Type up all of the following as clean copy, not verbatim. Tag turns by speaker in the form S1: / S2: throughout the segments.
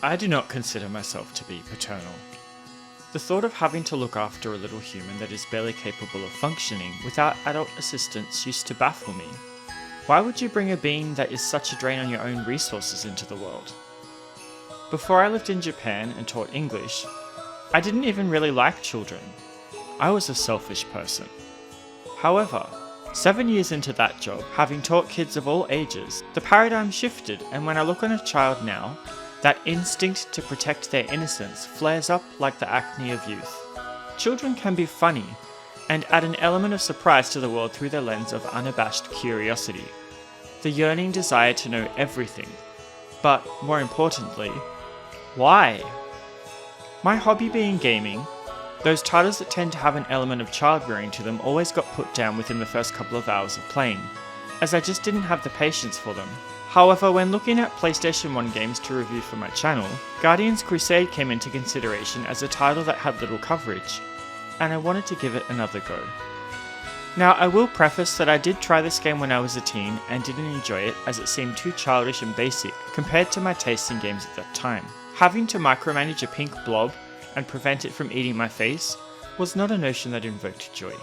S1: I do not consider myself to be paternal. The thought of having to look after a little human that is barely capable of functioning without adult assistance used to baffle me. Why would you bring a being that is such a drain on your own resources into the world? Before I lived in Japan and taught English, I didn't even really like children. I was a selfish person. However, 7 years into that job, having taught kids of all ages, the paradigm shifted, and when I look on a child now, that instinct to protect their innocence flares up like the acne of youth. Children can be funny, and add an element of surprise to the world through the lens of unabashed curiosity. The yearning desire to know everything. But, more importantly, why? My hobby being gaming, those titles that tend to have an element of child-rearing to them always got put down within the first couple of hours of playing, as I just didn't have the patience for them. However, when looking at PlayStation 1 games to review for my channel, Guardians Crusade came into consideration as a title that had little coverage, and I wanted to give it another go. Now, I will preface that I did try this game when I was a teen and didn't enjoy it as it seemed too childish and basic compared to my taste in games at that time. Having to micromanage a pink blob and prevent it from eating my face was not a notion that invoked joy.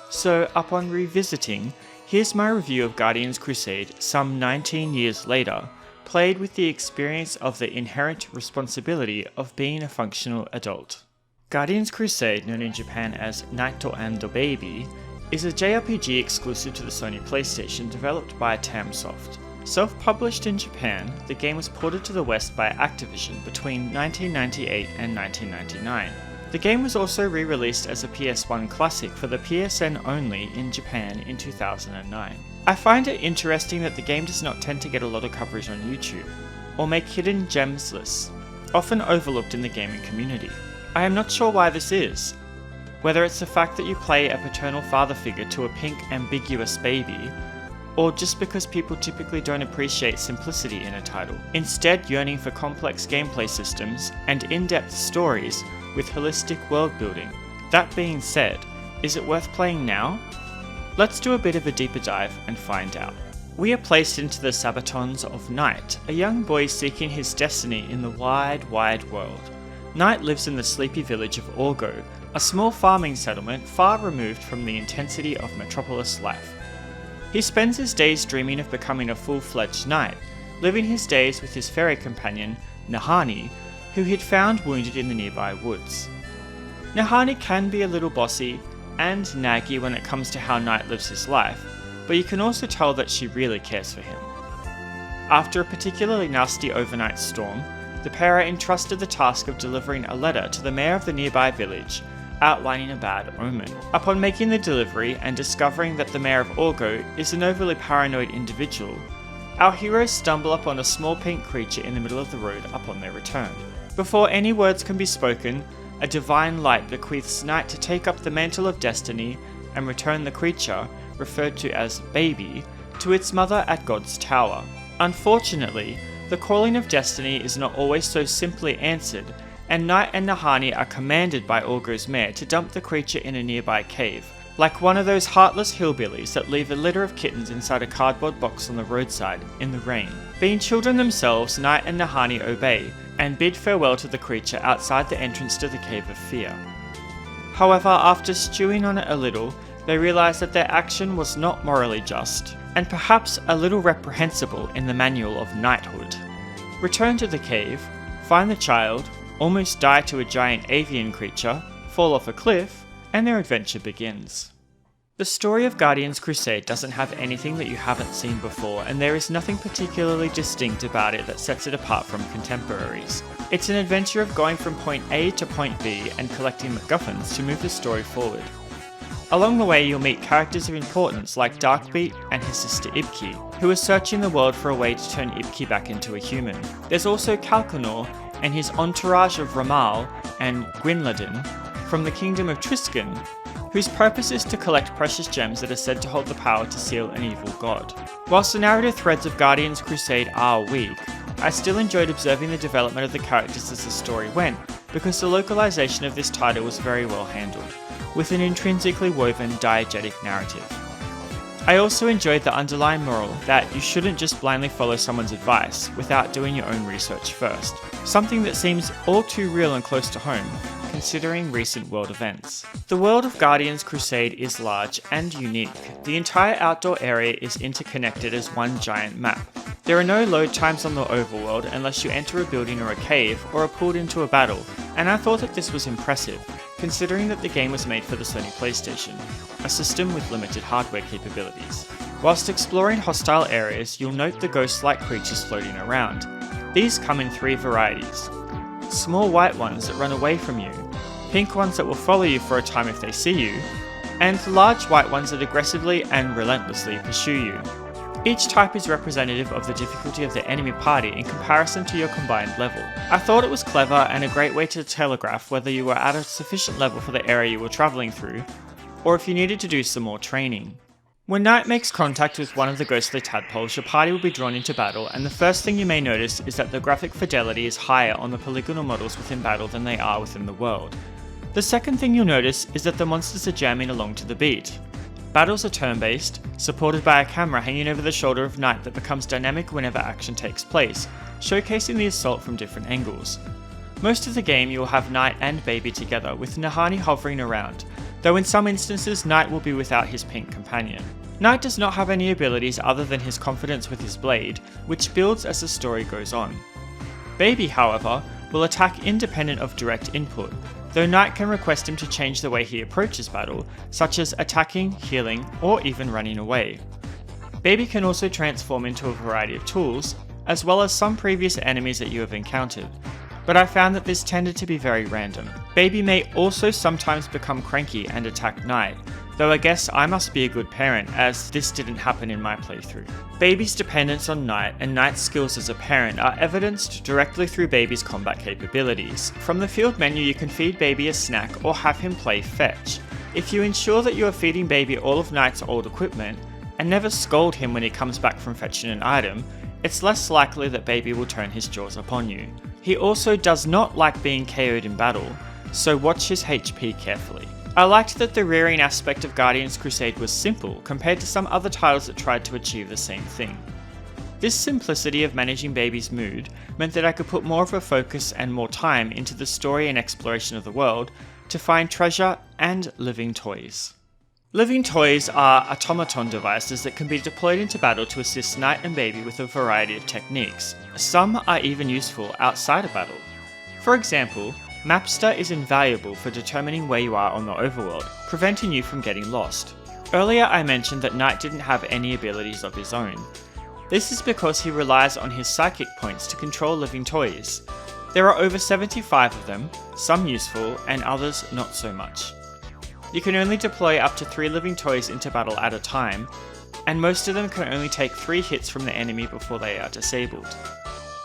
S1: So, upon revisiting, here's my review of Guardians Crusade some 19 years later, played with the experience of the inherent responsibility of being a functional adult. Guardians Crusade, known in Japan as Naito & Baby, is a JRPG exclusive to the Sony PlayStation developed by Tamsoft. Self-published in Japan, the game was ported to the West by Activision between 1998 and 1999. The game was also re-released as a PS1 Classic for the PSN only in Japan in 2009. I find it interesting that the game does not tend to get a lot of coverage on YouTube, or make hidden gems lists, often overlooked in the gaming community. I am not sure why this is, whether it's the fact that you play a paternal father figure to a pink, ambiguous baby, or just because people typically don't appreciate simplicity in a title, instead yearning for complex gameplay systems and in-depth stories with holistic world building. That being said, is it worth playing now? Let's do a bit of a deeper dive and find out. We are placed into the Sabatons of Knight, a young boy seeking his destiny in the wide, wide world. Knight lives in the sleepy village of Orgo, a small farming settlement far removed from the intensity of metropolis life. He spends his days dreaming of becoming a full-fledged knight, living his days with his fairy companion, Nehani, who he'd found wounded in the nearby woods. Nehani can be a little bossy and naggy when it comes to how Knight lives his life, but you can also tell that she really cares for him. After a particularly nasty overnight storm, the pair are entrusted the task of delivering a letter to the mayor of the nearby village, outlining a bad omen. Upon making the delivery and discovering that the mayor of Orgo is an overly paranoid individual, our heroes stumble upon a small pink creature in the middle of the road upon their return. Before any words can be spoken, a divine light bequeaths Knight to take up the mantle of destiny and return the creature, referred to as Baby, to its mother at God's Tower. Unfortunately, the calling of destiny is not always so simply answered, and Knight and Nehani are commanded by Orgo's mayor to dump the creature in a nearby cave, like one of those heartless hillbillies that leave a litter of kittens inside a cardboard box on the roadside, in the rain. Being children themselves, Knight and Nehani obey, and bid farewell to the creature outside the entrance to the Cave of Fear. However, after stewing on it a little, they realise that their action was not morally just, and perhaps a little reprehensible in the manual of knighthood. Return to the cave, find the child, almost die to a giant avian creature, fall off a cliff, and their adventure begins. The story of Guardians Crusade doesn't have anything that you haven't seen before, and there is nothing particularly distinct about it that sets it apart from contemporaries. It's an adventure of going from point A to point B and collecting MacGuffins to move the story forward. Along the way, you'll meet characters of importance like Darkbeat and his sister Ibki, who are searching the world for a way to turn Ibki back into a human. There's also Calcanor and his entourage of Ramal and Gwynladin from the kingdom of Triscan, whose purpose is to collect precious gems that are said to hold the power to seal an evil god. Whilst the narrative threads of Guardians Crusade are weak, I still enjoyed observing the development of the characters as the story went, because the localization of this title was very well handled, with an intrinsically woven diegetic narrative. I also enjoyed the underlying moral that you shouldn't just blindly follow someone's advice without doing your own research first, something that seems all too real and close to home, considering recent world events. The world of Guardians Crusade is large and unique. The entire outdoor area is interconnected as one giant map. There are no load times on the overworld unless you enter a building or a cave or are pulled into a battle, and I thought that this was impressive, considering that the game was made for the Sony PlayStation, a system with limited hardware capabilities. Whilst exploring hostile areas, you'll note the ghost-like creatures floating around. These come in 3 varieties. Small white ones that run away from you, pink ones that will follow you for a time if they see you, and large white ones that aggressively and relentlessly pursue you. Each type is representative of the difficulty of the enemy party in comparison to your combined level. I thought it was clever and a great way to telegraph whether you were at a sufficient level for the area you were travelling through, or if you needed to do some more training. When Knight makes contact with one of the ghostly tadpoles, your party will be drawn into battle, and the first thing you may notice is that the graphic fidelity is higher on the polygonal models within battle than they are within the world. The second thing you'll notice is that the monsters are jamming along to the beat. Battles are turn-based, supported by a camera hanging over the shoulder of Knight that becomes dynamic whenever action takes place, showcasing the assault from different angles. Most of the game you will have Knight and Baby together, with Nehani hovering around, though in some instances Knight will be without his pink companion. Knight does not have any abilities other than his confidence with his blade, which builds as the story goes on. Baby, however, will attack independent of direct input, though Knight can request him to change the way he approaches battle, such as attacking, healing, or even running away. Baby can also transform into a variety of tools, as well as some previous enemies that you have encountered, but I found that this tended to be very random. Baby may also sometimes become cranky and attack Knight, though I guess I must be a good parent as this didn't happen in my playthrough. Baby's dependence on Knight and Knight's skills as a parent are evidenced directly through Baby's combat capabilities. From the field menu you can feed Baby a snack or have him play fetch. If you ensure that you are feeding Baby all of Knight's old equipment, and never scold him when he comes back from fetching an item, it's less likely that Baby will turn his jaws upon you. He also does not like being KO'd in battle, so watch his HP carefully. I liked that the rearing aspect of Guardians Crusade was simple compared to some other titles that tried to achieve the same thing. This simplicity of managing Baby's mood meant that I could put more of a focus and more time into the story and exploration of the world to find treasure and living toys. Living toys are automaton devices that can be deployed into battle to assist Knight and Baby with a variety of techniques. Some are even useful outside of battle. For example, Mapster is invaluable for determining where you are on the overworld, preventing you from getting lost. Earlier I mentioned that Knight didn't have any abilities of his own. This is because he relies on his psychic points to control living toys. There are over 75 of them, some useful and others not so much. You can only deploy up to 3 living toys into battle at a time, and most of them can only take 3 hits from the enemy before they are disabled.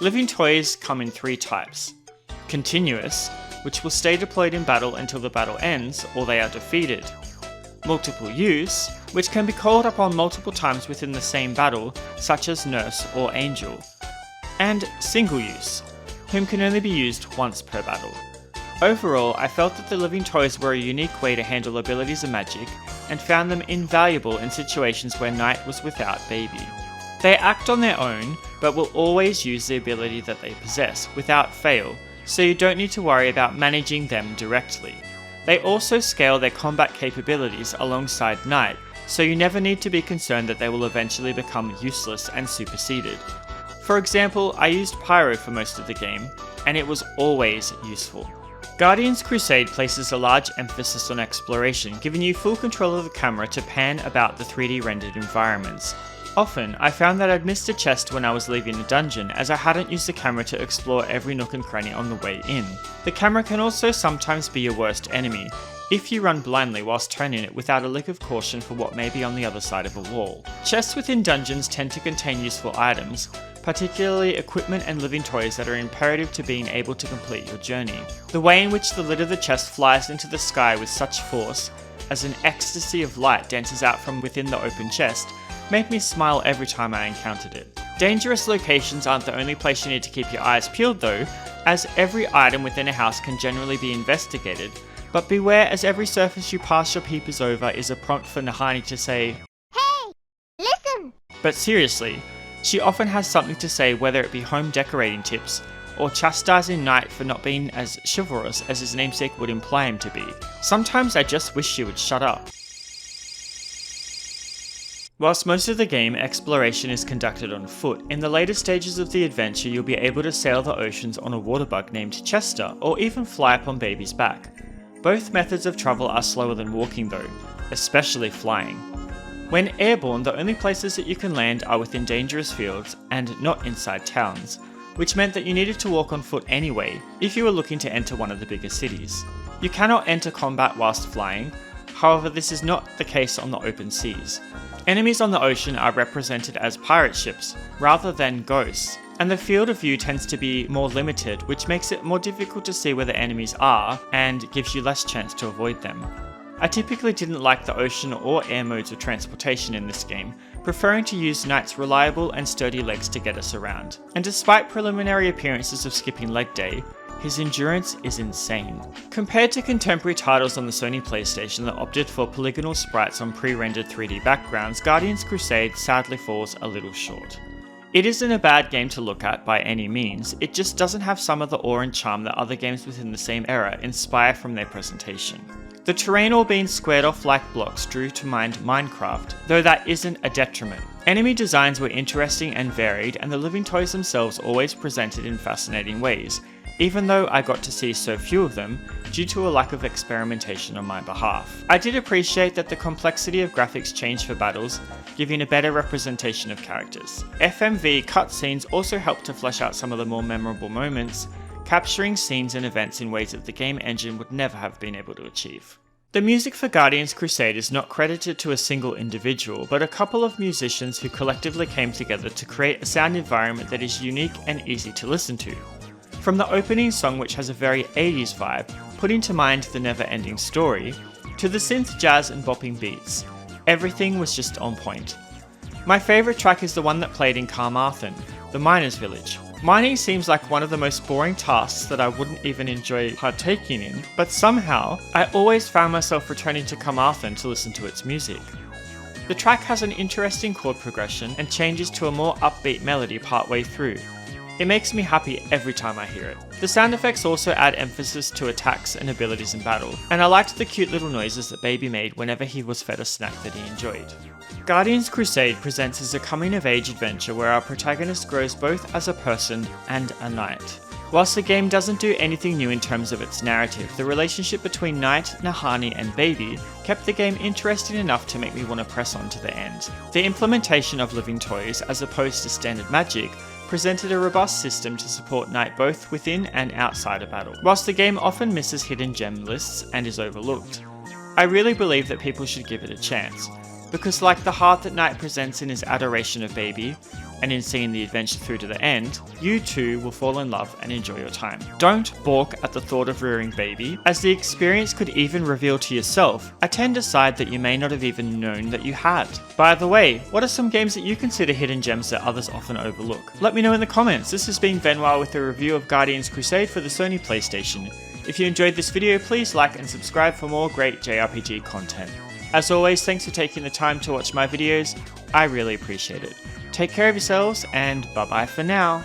S1: Living toys come in 3 types. Continuous, which will stay deployed in battle until the battle ends or they are defeated. Multiple use, which can be called upon multiple times within the same battle, such as Nurse or Angel. And single use, whom can only be used once per battle. Overall, I felt that the living toys were a unique way to handle abilities and magic, and found them invaluable in situations where Knight was without Baby. They act on their own, but will always use the ability that they possess, without fail, so you don't need to worry about managing them directly. They also scale their combat capabilities alongside Knight, so you never need to be concerned that they will eventually become useless and superseded. For example, I used Pyro for most of the game, and it was always useful. Guardians Crusade places a large emphasis on exploration, giving you full control of the camera to pan about the 3D rendered environments. Often, I found that I'd missed a chest when I was leaving a dungeon, as I hadn't used the camera to explore every nook and cranny on the way in. The camera can also sometimes be your worst enemy, if you run blindly whilst turning it without a lick of caution for what may be on the other side of a wall. Chests within dungeons tend to contain useful items, particularly equipment and living toys that are imperative to being able to complete your journey. The way in which the lid of the chest flies into the sky with such force, as an ecstasy of light dances out from within the open chest, made me smile every time I encountered it. Dangerous locations aren't the only place you need to keep your eyes peeled though, as every item within a house can generally be investigated, but beware as every surface you pass your peepers over is a prompt for Nehani to say, But seriously, she often has something to say, whether it be home decorating tips or chastising Knight for not being as chivalrous as his namesake would imply him to be. Sometimes I just wish she would shut up. Whilst most of the game exploration is conducted on foot, in the later stages of the adventure you'll be able to sail the oceans on a water bug named Chester, or even fly up on Baby's back. Both methods of travel are slower than walking though, especially flying. When airborne, the only places that you can land are within dangerous fields and not inside towns, which meant that you needed to walk on foot anyway if you were looking to enter one of the bigger cities. You cannot enter combat whilst flying, however this is not the case on the open seas. Enemies on the ocean are represented as pirate ships rather than ghosts, and the field of view tends to be more limited, which makes it more difficult to see where the enemies are and gives you less chance to avoid them. I typically didn't like the ocean or air modes of transportation in this game, preferring to use Knight's reliable and sturdy legs to get us around. And despite preliminary appearances of skipping leg day, his endurance is insane. Compared to contemporary titles on the Sony PlayStation that opted for polygonal sprites on pre-rendered 3D backgrounds, Guardians Crusade sadly falls a little short. It isn't a bad game to look at by any means, it just doesn't have some of the awe and charm that other games within the same era inspire from their presentation. The terrain all being squared off like blocks drew to mind Minecraft, though that isn't a detriment. Enemy designs were interesting and varied, and the living toys themselves always presented in fascinating ways, even though I got to see so few of them due to a lack of experimentation on my behalf. I did appreciate that the complexity of graphics changed for battles, giving a better representation of characters. FMV cutscenes also helped to flesh out some of the more memorable moments, capturing scenes and events in ways that the game engine would never have been able to achieve. The music for Guardians Crusade is not credited to a single individual, but a couple of musicians who collectively came together to create a sound environment that is unique and easy to listen to. From the opening song, which has a very 80s vibe, putting to mind the never-ending story, to the synth jazz and bopping beats, everything was just on point. My favourite track is the one that played in Carmarthen, the miners' village. Mining seems like one of the most boring tasks that I wouldn't even enjoy partaking in, but somehow, I always found myself returning to Carmarthen to listen to its music. The track has an interesting chord progression and changes to a more upbeat melody partway through. It makes me happy every time I hear it. The sound effects also add emphasis to attacks and abilities in battle, and I liked the cute little noises that Baby made whenever he was fed a snack that he enjoyed. Guardians Crusade presents as a coming-of-age adventure where our protagonist grows both as a person and a knight. Whilst the game doesn't do anything new in terms of its narrative, the relationship between Knight, Nehani and Baby kept the game interesting enough to make me want to press on to the end. The implementation of living toys, as opposed to standard magic, presented a robust system to support Knight both within and outside of battle. Whilst the game often misses hidden gem lists and is overlooked, I really believe that people should give it a chance, because like the heart that Knight presents in his adoration of Baby, and in seeing the adventure through to the end, you too will fall in love and enjoy your time. Don't balk at the thought of rearing Baby, as the experience could even reveal to yourself a tender side that you may not have even known that you had. By the way, what are some games that you consider hidden gems that others often overlook? Let me know in the comments. This has been Benoit with a review of Guardians Crusade for the Sony PlayStation. If you enjoyed this video, please like and subscribe for more great JRPG content. As always, thanks for taking the time to watch my videos, I really appreciate it. Take care of yourselves, and bye bye for now.